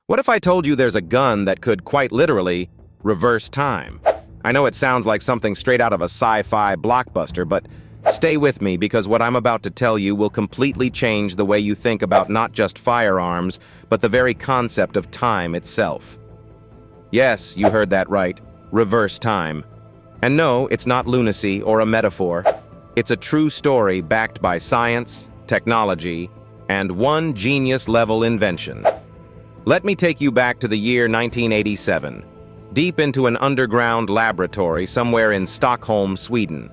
What if I told you there's a gun that could quite literally reverse time? I know it sounds like something straight out of a sci-fi blockbuster, but stay with me because what I'm about to tell you will completely change the way you think about not just firearms, but the very concept of time itself. Yes, you heard that right. Reverse time. And no, it's not lunacy or a metaphor. It's a true story backed by science, technology, and one genius-level invention. Let me take you back to the year 1987, deep into an underground laboratory somewhere in Stockholm, Sweden.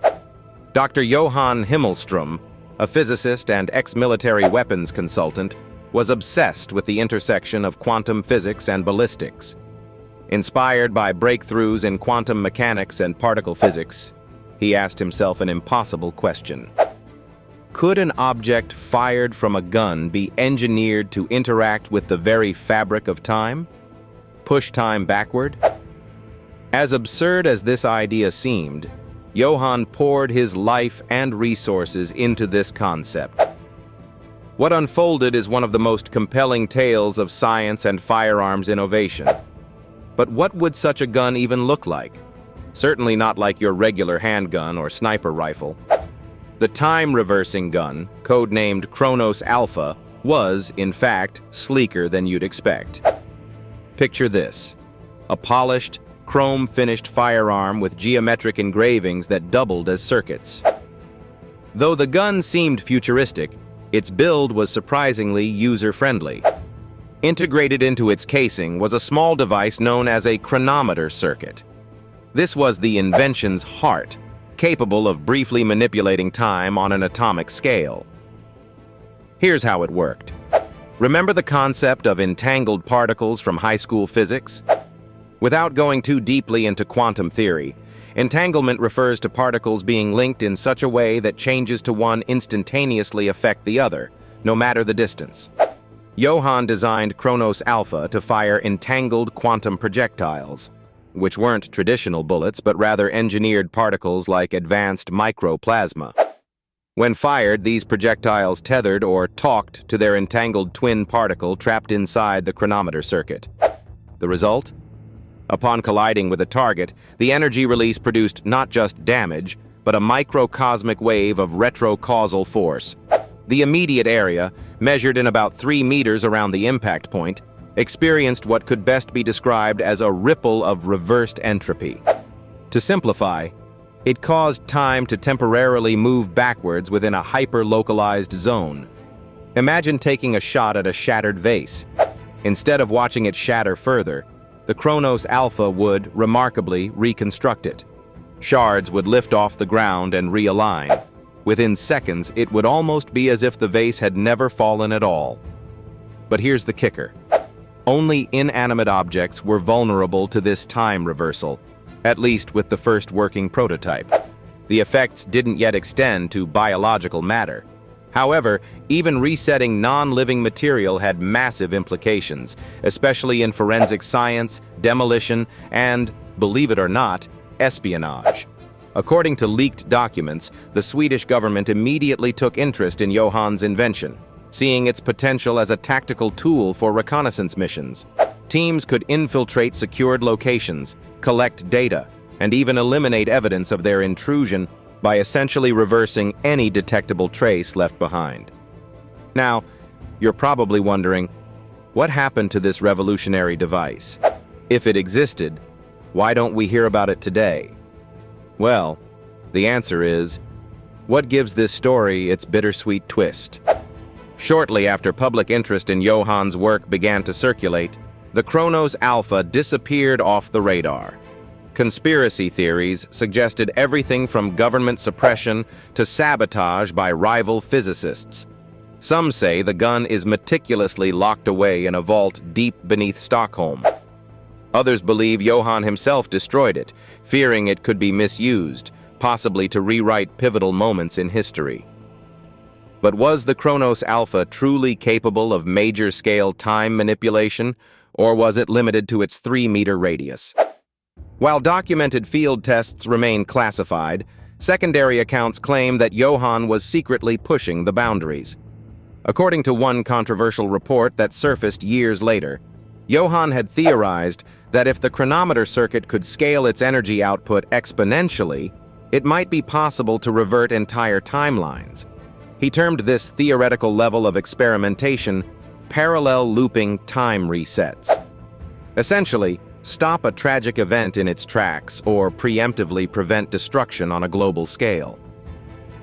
Dr. Johan Himmelström, a physicist and ex-military weapons consultant, was obsessed with the intersection of quantum physics and ballistics. Inspired by breakthroughs in quantum mechanics and particle physics, he asked himself an impossible question. Could an object fired from a gun be engineered to interact with the very fabric of time? Push time backward? As absurd as this idea seemed, Johan poured his life and resources into this concept. What unfolded is one of the most compelling tales of science and firearms innovation. But what would such a gun even look like? Certainly not like your regular handgun or sniper rifle. The time-reversing gun, codenamed Kronos Alpha, was, in fact, sleeker than you'd expect. Picture this: a polished, chrome-finished firearm with geometric engravings that doubled as circuits. Though the gun seemed futuristic, its build was surprisingly user-friendly. Integrated into its casing was a small device known as a chronometer circuit. This was the invention's heart, capable of briefly manipulating time on an atomic scale. Here's how it worked. Remember the concept of entangled particles from high school physics? Without going too deeply into quantum theory, entanglement refers to particles being linked in such a way that changes to one instantaneously affect the other, no matter the distance. Johan designed Kronos Alpha to fire entangled quantum projectiles, which weren't traditional bullets but rather engineered particles like advanced microplasma. When fired, these projectiles tethered or talked to their entangled twin particle trapped inside the chronometer circuit. The result? Upon colliding with a target, the energy release produced not just damage, but a microcosmic wave of retrocausal force. The immediate area, measured in about 3 meters around the impact point, experienced what could best be described as a ripple of reversed entropy. To simplify, it caused time to temporarily move backwards within a hyper-localized zone. Imagine taking a shot at a shattered vase. Instead of watching it shatter further, the Kronos Alpha would, remarkably, reconstruct it. Shards would lift off the ground and realign. Within seconds, it would almost be as if the vase had never fallen at all. But here's the kicker. Only inanimate objects were vulnerable to this time reversal, at least with the first working prototype. The effects didn't yet extend to biological matter. However, even resetting non-living material had massive implications, especially in forensic science, demolition, and, believe it or not, espionage. According to leaked documents, the Swedish government immediately took interest in Johan's invention, seeing its potential as a tactical tool for reconnaissance missions. Teams could infiltrate secured locations, collect data, and even eliminate evidence of their intrusion by essentially reversing any detectable trace left behind. Now, you're probably wondering, what happened to this revolutionary device? If it existed, why don't we hear about it today? Well, the answer is, what gives this story its bittersweet twist? Shortly after public interest in Johan's work began to circulate, the Kronos Alpha disappeared off the radar. Conspiracy theories suggested everything from government suppression to sabotage by rival physicists. Some say the gun is meticulously locked away in a vault deep beneath Stockholm. Others believe Johan himself destroyed it, fearing it could be misused, possibly to rewrite pivotal moments in history. But was the Kronos Alpha truly capable of major-scale time manipulation, or was it limited to its 3-meter radius? While documented field tests remain classified, secondary accounts claim that Johan was secretly pushing the boundaries. According to one controversial report that surfaced years later, Johann had theorized that if the chronometer circuit could scale its energy output exponentially, it might be possible to revert entire timelines. He termed this theoretical level of experimentation parallel looping time resets. Essentially, stop a tragic event in its tracks or preemptively prevent destruction on a global scale.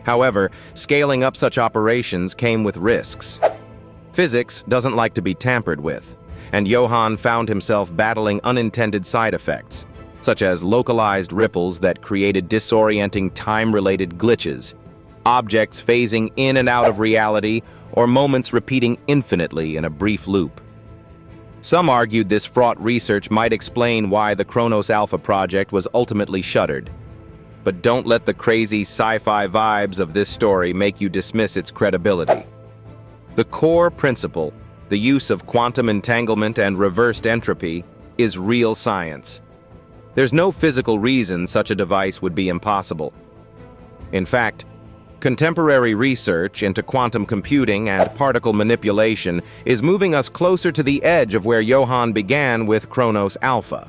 However, scaling up such operations came with risks. Physics doesn't like to be tampered with, and Johann found himself battling unintended side effects, such as localized ripples that created disorienting time-related glitches, objects phasing in and out of reality, or moments repeating infinitely in a brief loop. Some argued this fraught research might explain why the Kronos Alpha project was ultimately shuttered. But don't let the crazy sci-fi vibes of this story make you dismiss its credibility. The core principle, the use of quantum entanglement and reversed entropy, is real science. There's no physical reason such a device would be impossible. In fact, contemporary research into quantum computing and particle manipulation is moving us closer to the edge of where Johann began with Kronos Alpha.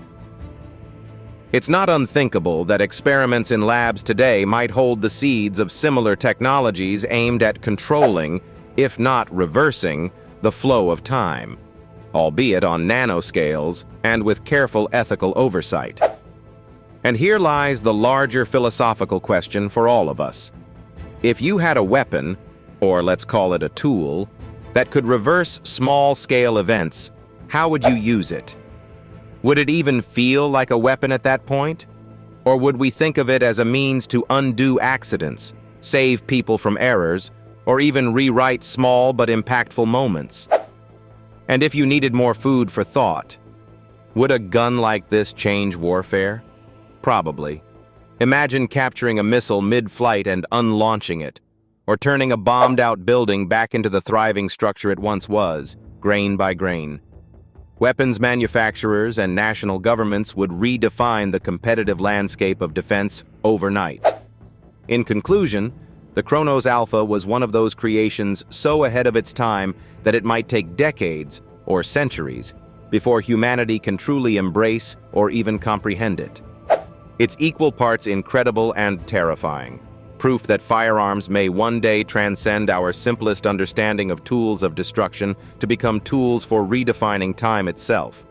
It's not unthinkable that experiments in labs today might hold the seeds of similar technologies aimed at controlling, if not reversing, the flow of time, albeit on nanoscales and with careful ethical oversight. And here lies the larger philosophical question for all of us. If you had a weapon, or let's call it a tool, that could reverse small-scale events, how would you use it? Would it even feel like a weapon at that point? Or would we think of it as a means to undo accidents, save people from errors, or even rewrite small but impactful moments? And if you needed more food for thought, would a gun like this change warfare? Probably. Imagine capturing a missile mid-flight and unlaunching it, or turning a bombed-out building back into the thriving structure it once was, grain by grain. Weapons manufacturers and national governments would redefine the competitive landscape of defense overnight. In conclusion, the Kronos Alpha was one of those creations so ahead of its time that it might take decades, or centuries, before humanity can truly embrace or even comprehend it. It's equal parts incredible and terrifying, proof that firearms may one day transcend our simplest understanding of tools of destruction to become tools for redefining time itself.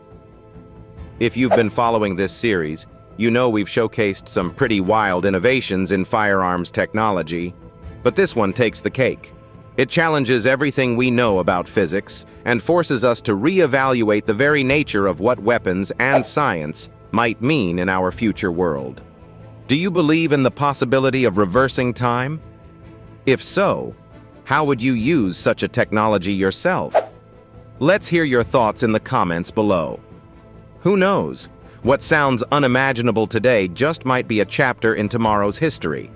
If you've been following this series, you know we've showcased some pretty wild innovations in firearms technology, but this one takes the cake. It challenges everything we know about physics and forces us to reevaluate the very nature of what weapons and science might mean in our future world. Do you believe in the possibility of reversing time? If so, how would you use such a technology yourself? Let's hear your thoughts in the comments below. Who knows? What sounds unimaginable today just might be a chapter in tomorrow's history.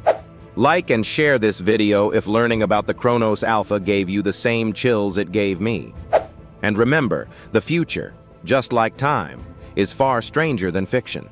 Like and share this video if learning about the Kronos Alpha gave you the same chills it gave me. And remember, the future, just like time, is far stranger than fiction.